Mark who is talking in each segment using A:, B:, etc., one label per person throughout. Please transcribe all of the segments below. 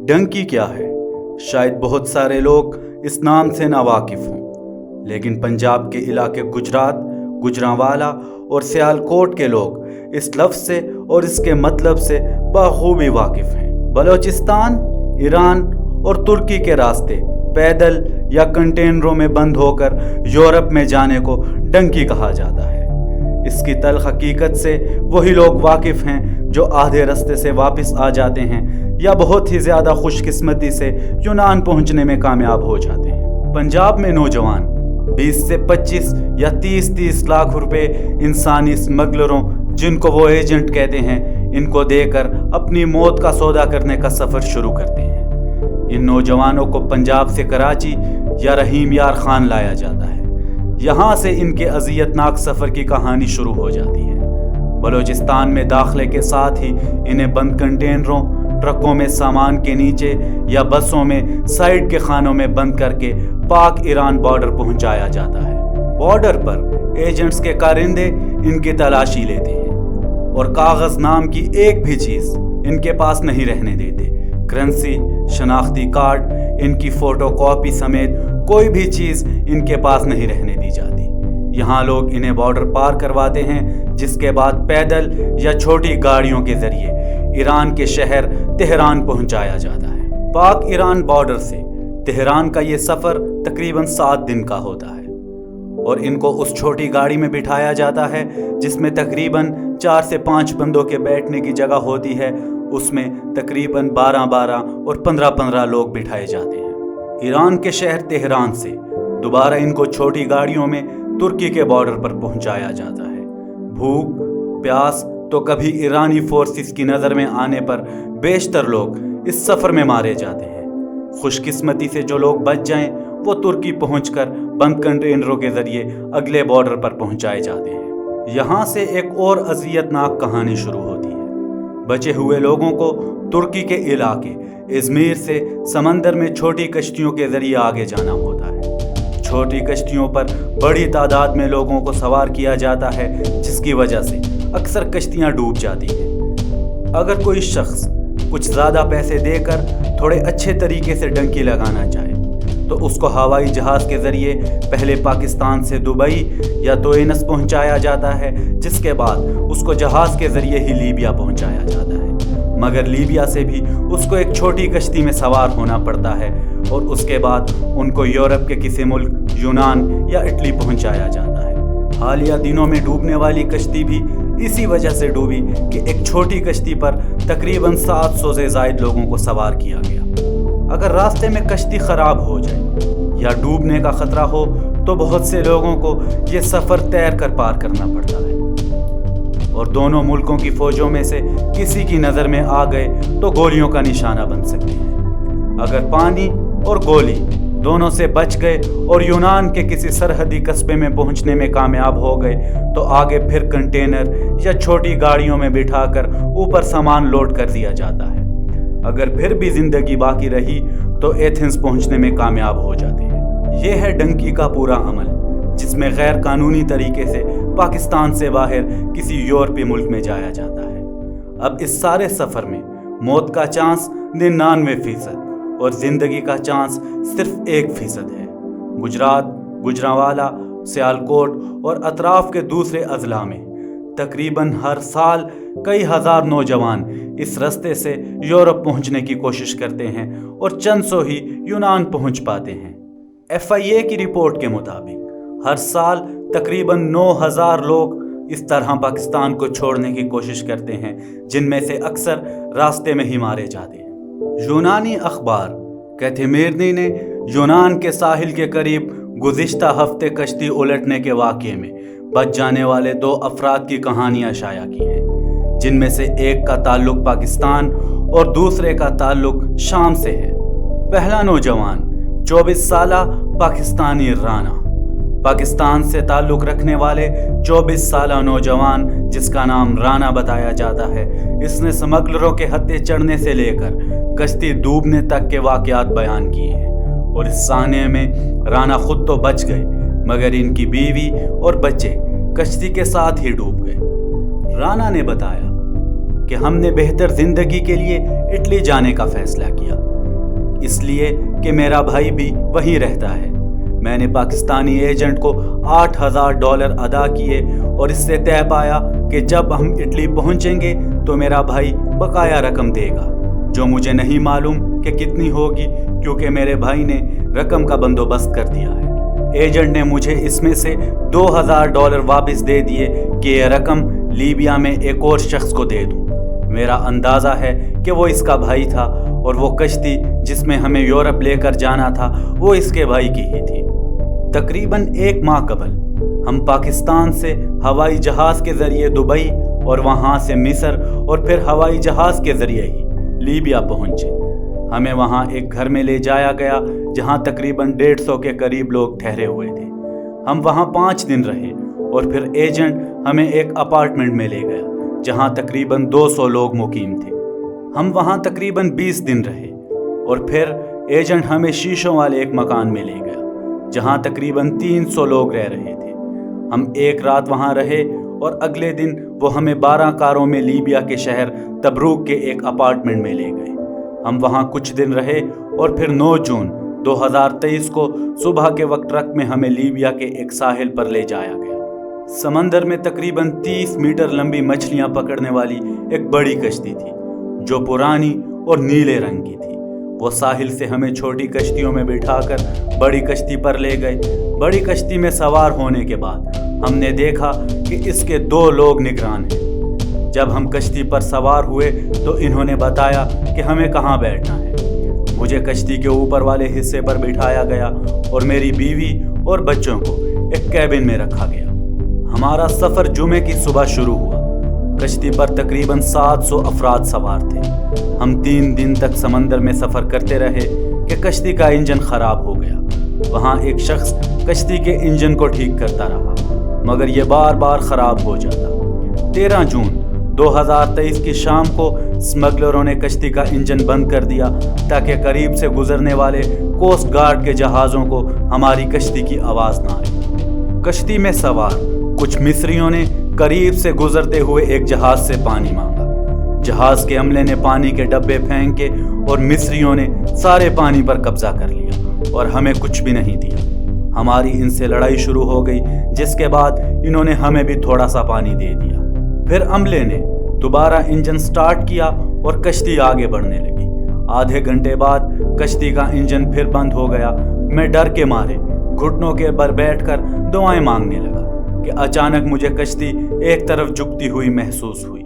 A: Donkey کیا ہے؟ شاید بہت سارے لوگ اس نام سے ناواقف ہوں، لیکن پنجاب کے علاقے گجرات، گوجرانوالا اور سیالکوٹ کے لوگ اس لفظ سے اور اس کے مطلب سے بخوبی واقف ہیں۔ بلوچستان، ایران اور ترکی کے راستے پیدل یا کنٹینروں میں بند ہو کر یورپ میں جانے کو ڈنکی کہا جاتا ہے۔ اس کی تلخ حقیقت سے وہی لوگ واقف ہیں جو آدھے راستے سے واپس آ جاتے ہیں یا بہت ہی زیادہ خوش قسمتی سے یونان پہنچنے میں کامیاب ہو جاتے ہیں۔ پنجاب میں نوجوان 20 سے 25 یا 30 لاکھ روپے انسانی اسمگلروں، جن کو وہ ایجنٹ کہتے ہیں، ان کو دے کر اپنی موت کا سودا کرنے کا سفر شروع کرتے ہیں۔ ان نوجوانوں کو پنجاب سے کراچی یا رحیم یار خان لایا جاتا ہے۔ یہاں سے ان کے اذیت ناک سفر کی کہانی شروع ہو جاتی ہے۔ بلوچستان میں داخلے کے ساتھ ہی انہیں بند کنٹینروں، ٹرکوں میں سامان کے نیچے یا بسوں میں سائڈ کے خانوں میں بند کر کے پاک ایران بارڈر پہنچایا جاتا ہے۔ بارڈر پر ایجنٹس کے کارندے ان کی تلاشی لیتے ہیں اور کاغذ نام کی ایک بھی چیز ان کے پاس نہیں رہنے دیتے۔ کرنسی، شناختی کارڈ، ان کی فوٹو کاپی سمیت کوئی بھی چیز ان کے پاس نہیں رہنے دی جاتی۔ یہاں لوگ انہیں بارڈر پار کرواتے ہیں، جس کے بعد پیدل یا چھوٹی گاڑیوں کے ذریعے ایران کے شہر تہران پہنچایا جاتا ہے۔ پاک ایران بارڈر سے تہران کا یہ سفر تقریباً 7 دن کا ہوتا ہے اور ان کو اس چھوٹی گاڑی میں بٹھایا جاتا ہے جس میں تقریباً 4 سے 5 بندوں کے بیٹھنے کی جگہ ہوتی ہے۔ اس میں تقریباً 12 اور 15 لوگ بٹھائے جاتے ہیں۔ ایران کے شہر تہران سے دوبارہ ان کو چھوٹی گاڑیوں میں ترکی کے بارڈر پر پہنچایا جاتا ہے۔ بھوک، پیاس تو کبھی ایرانی فورسز کی نظر میں آنے پر بیشتر لوگ اس سفر میں مارے جاتے ہیں۔ خوش قسمتی سے جو لوگ بچ جائیں وہ ترکی پہنچ کر بند کنٹینروں کے ذریعے اگلے بارڈر پر پہنچائے جاتے ہیں۔ یہاں سے ایک اور اذیت ناک کہانی شروع ہوتی ہے۔ بچے ہوئے لوگوں کو ترکی کے علاقے ازمیر سے سمندر میں چھوٹی کشتیوں کے ذریعے آگے جانا ہوتا ہے۔ چھوٹی کشتیوں پر بڑی تعداد میں لوگوں کو سوار کیا جاتا ہے، جس کی وجہ سے اکثر کشتیاں ڈوب جاتی ہیں۔ اگر کوئی شخص کچھ زیادہ پیسے دے کر تھوڑے اچھے طریقے سے ڈنکی لگانا چاہے تو اس کو ہوائی جہاز کے ذریعے پہلے پاکستان سے دبئی یا توینس پہنچایا جاتا ہے، جس کے بعد اس کو جہاز کے ذریعے ہی لیبیا پہنچایا جاتا ہے۔ مگر لیبیا سے بھی اس کو ایک چھوٹی کشتی میں سوار ہونا پڑتا ہے اور اس کے بعد ان کو یورپ کے کسی ملک، یونان یا اٹلی پہنچایا جاتا ہے۔ حالیہ دنوں میں ڈوبنے والی کشتی بھی اسی وجہ سے ڈوبی کہ ایک چھوٹی کشتی پر تقریباً 700 سے زائد لوگوں کو سوار کیا گیا۔ اگر راستے میں کشتی خراب ہو جائے یا ڈوبنے کا خطرہ ہو تو بہت سے لوگوں کو یہ سفر تیر کر پار کرنا پڑتا ہے، اور دونوں ملکوں کی فوجوں میں سے کسی کی نظر میں آ گئے تو گولیوں کا نشانہ بن سکتے ہیں۔ اگر پانی اور گولی دونوں سے بچ گئے اور یونان کے کسی سرحدی قصبے میں پہنچنے میں کامیاب ہو گئے تو آگے پھر کنٹینر یا چھوٹی گاڑیوں میں بٹھا کر اوپر سامان لوڈ کر دیا جاتا ہے۔ اگر پھر بھی زندگی باقی رہی تو ایتھنز پہنچنے میں کامیاب ہو جاتے ہیں۔ یہ ہے ڈنکی کا پورا عمل، جس میں غیر قانونی طریقے سے پاکستان سے باہر کسی یورپی ملک میں جایا جاتا ہے۔ اب اس سارے سفر میں موت کا چانس 99% اور زندگی کا چانس صرف 1% ہے۔ گجرات، گوجرانوالا، سیالکوٹ اور اطراف کے دوسرے اضلاع میں تقریباً ہر سال کئی ہزار نوجوان اس راستے سے یورپ پہنچنے کی کوشش کرتے ہیں اور چند سو ہی یونان پہنچ پاتے ہیں۔ FIA کی رپورٹ کے مطابق ہر سال تقریباً 9000 لوگ اس طرح پاکستان کو چھوڑنے کی کوشش کرتے ہیں، جن میں سے اکثر راستے میں ہی مارے جاتے ہیں۔ یونانی اخبار کیتھیمیرنی نے یونان کے ساحل کے قریب گزشتہ ہفتے کشتی الٹنے کے واقعے میں بچ جانے والے 2 افراد کی کہانیاں شائع کی ہیں، جن میں سے ایک کا تعلق پاکستان اور دوسرے کا تعلق شام سے ہے۔ پہلا نوجوان 24 سالہ پاکستانی رانا، پاکستان سے تعلق رکھنے والے 24 سالہ نوجوان جس کا نام رانا بتایا جاتا ہے، اس نے سمگلروں کے ہتھے چڑھنے سے لے کر کشتی ڈوبنے تک کے واقعات بیان کیے ہیں، اور اس سانحے میں رانا خود تو بچ گئے مگر ان کی بیوی اور بچے کشتی کے ساتھ ہی ڈوب گئے۔ رانا نے بتایا کہ ہم نے بہتر زندگی کے لیے اٹلی جانے کا فیصلہ کیا، اس لیے کہ میرا بھائی بھی وہیں رہتا ہے۔ میں نے پاکستانی ایجنٹ کو $8,000 ادا کیے اور اس سے طے پایا کہ جب ہم اٹلی پہنچیں گے تو میرا بھائی بقایا رقم دے گا، جو مجھے نہیں معلوم کہ کتنی ہوگی، کیونکہ میرے بھائی نے رقم کا بندوبست کر دیا ہے۔ ایجنٹ نے مجھے اس میں سے $2,000 واپس دے دیے کہ یہ رقم لیبیا میں ایک اور شخص کو دے دوں۔ میرا اندازہ ہے کہ وہ اس کا بھائی تھا اور وہ کشتی جس میں ہمیں یورپ لے کر جانا تھا وہ اس کے بھائی کی ہی تھی۔ تقریباً 1 ماہ قبل ہم پاکستان سے ہوائی جہاز کے ذریعے دبئی اور وہاں سے مصر اور پھر ہوائی جہاز کے ذریعے ہی لیبیا پہنچے۔ ہمیں وہاں ایک گھر میں لے جایا گیا جہاں تقریباً 150 کے قریب لوگ ٹھہرے ہوئے تھے۔ ہم وہاں 5 دن رہے اور پھر ایجنٹ ہمیں ایک اپارٹمنٹ میں لے گیا جہاں تقریباً 200 لوگ مقیم تھے۔ ہم وہاں تقریباً 20 دن رہے اور پھر ایجنٹ ہمیں شیشوں والے ایک مکان میں لے گیا جہاں تقریباً 300 لوگ رہ رہے تھے۔ ہم ایک رات وہاں رہے اور اگلے دن وہ ہمیں 12 کاروں میں لیبیا کے شہر تبروک کے ایک اپارٹمنٹ میں لے گئے۔ ہم وہاں کچھ دن رہے اور پھر 9 جون 2023 کو صبح کے وقت ٹرک میں ہمیں لیبیا کے ایک ساحل پر لے جایا گیا۔ سمندر میں تقریباً 30 میٹر لمبی مچھلیاں پکڑنے والی ایک بڑی کشتی تھی جو پرانی اور نیلے رنگ کی تھی۔ وہ ساحل سے ہمیں چھوٹی کشتیوں میں بٹھا کر بڑی کشتی پر لے گئے۔ بڑی کشتی میں سوار ہونے کے بعد ہم نے دیکھا کہ اس کے 2 لوگ نگران ہیں۔ جب ہم کشتی پر سوار ہوئے تو انہوں نے بتایا کہ ہمیں کہاں بیٹھنا ہے۔ مجھے کشتی کے اوپر والے حصے پر بٹھایا گیا اور میری بیوی اور بچوں کو ایک کیبن میں رکھا گیا۔ ہمارا سفر جمعے کی صبح شروع ہوا۔ کشتی پر تقریباً 700 افراد سوار تھے۔ ہم 3 دن تک سمندر میں سفر کرتے رہے کہ کشتی کا انجن خراب ہو گیا۔ وہاں ایک شخص کشتی کے انجن کو ٹھیک کرتا رہا مگر یہ بار بار خراب ہو جاتا۔ 13 جون 2023 کی شام کو اسمگلروں نے کشتی کا انجن بند کر دیا تاکہ قریب سے گزرنے والے کوسٹ گارڈ کے جہازوں کو ہماری کشتی کی آواز نہ آئے۔ کشتی میں سوار کچھ مصریوں نے قریب سے گزرتے ہوئے ایک جہاز سے پانی مانگا۔ جہاز کے عملے نے پانی کے ڈبے پھینکے اور مصریوں نے سارے پانی پر قبضہ کر لیا اور ہمیں کچھ بھی نہیں دیا۔ ہماری ان سے لڑائی شروع ہو گئی جس کے بعد انہوں نے ہمیں بھی تھوڑا سا پانی دے دیا۔ پھر عملے نے دوبارہ انجن سٹارٹ کیا اور کشتی آگے بڑھنے لگی۔ آدھے گھنٹے بعد کشتی کا انجن پھر بند ہو گیا۔ میں ڈر کے مارے گھٹنوں کے بر بیٹھ کر دعائیں مانگنے لگا کہ اچانک مجھے کشتی ایک طرف جھکتی ہوئی محسوس ہوئی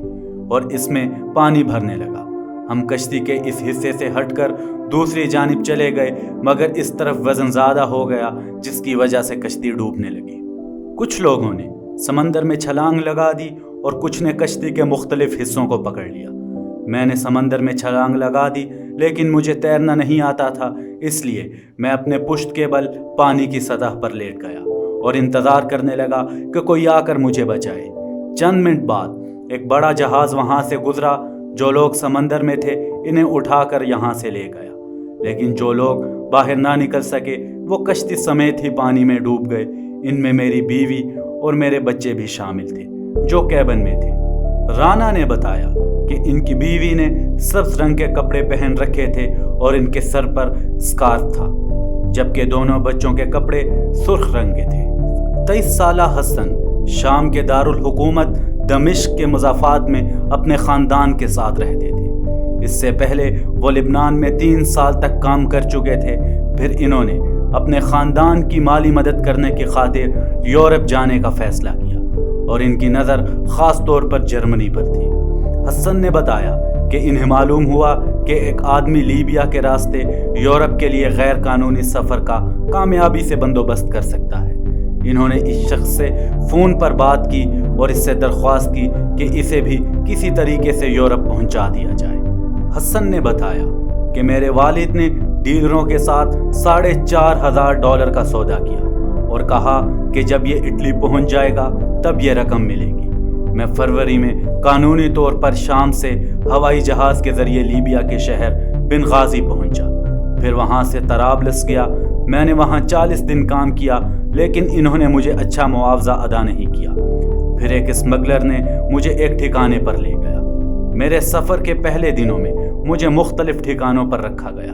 A: اور اس میں پانی بھرنے لگا۔ ہم کشتی کے اس حصے سے ہٹ کر دوسری جانب چلے گئے مگر اس طرف وزن زیادہ ہو گیا جس کی وجہ سے کشتی ڈوبنے لگی۔ کچھ لوگوں نے سمندر میں چھلانگ لگا دی اور کچھ نے کشتی کے مختلف حصوں کو پکڑ لیا۔ میں نے سمندر میں چھلانگ لگا دی لیکن مجھے تیرنا نہیں آتا تھا، اس لیے میں اپنے پشت کے بل پانی کی سطح پر لیٹ گیا اور انتظار کرنے لگا کہ کوئی آ کر مجھے بچائے۔ چند منٹ بعد ایک بڑا جہاز وہاں سے گزرا۔ جو لوگ سمندر میں تھے انہیں اٹھا کر یہاں سے لے گیا، لیکن جو لوگ باہر نہ نکل سکے وہ کشتی سمیت ہی پانی میں ڈوب گئے۔ ان میں میری بیوی اور میرے بچے بھی شامل تھے جو کیبن میں تھے۔ رانا نے بتایا کہ ان کی بیوی نے سبز رنگ کے کپڑے پہن رکھے تھے اور ان کے سر پر اسکارف تھا، جبکہ دونوں بچوں کے کپڑے سرخ رنگ کے تھے۔ 23 سالہ حسن شام کے دارالحکومت دمشق کے مضافات میں اپنے خاندان کے ساتھ رہتے تھے۔ اس سے پہلے وہ لبنان میں 3 سال تک کام کر چکے تھے۔ پھر انہوں نے اپنے خاندان کی مالی مدد کرنے کی خاطر یورپ جانے کا فیصلہ کیا اور ان کی نظر خاص طور پر جرمنی پر تھی۔ حسن نے بتایا کہ انہیں معلوم ہوا کہ ایک آدمی لیبیا کے راستے یورپ کے لیے غیر قانونی سفر کا کامیابی سے بندوبست کر سکتا ہے۔ انہوں نے اس شخص سے فون پر بات کی اور اس سے درخواست کی کہ اسے بھی کسی طریقے سے یورپ پہنچا دیا جائے۔ حسن نے بتایا کہ میرے والد نے ڈیلروں کے ساتھ $4,500 کا سودا کیا اور کہا کہ جب یہ اٹلی پہنچ جائے گا تب یہ رقم ملے گی۔ میں فروری میں قانونی طور پر شام سے ہوائی جہاز کے ذریعے لیبیا کے شہر بنغازی پہنچا، پھر وہاں سے طرابلس گیا۔ میں نے وہاں 40 دن کام کیا لیکن انہوں نے مجھے اچھا معاوضہ ادا نہیں کیا۔ پھر ایک اسمگلر نے مجھے ایک ٹھکانے پر لے گیا۔ میرے سفر کے پہلے دنوں میں مجھے مختلف ٹھکانوں پر رکھا گیا۔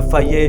A: FIA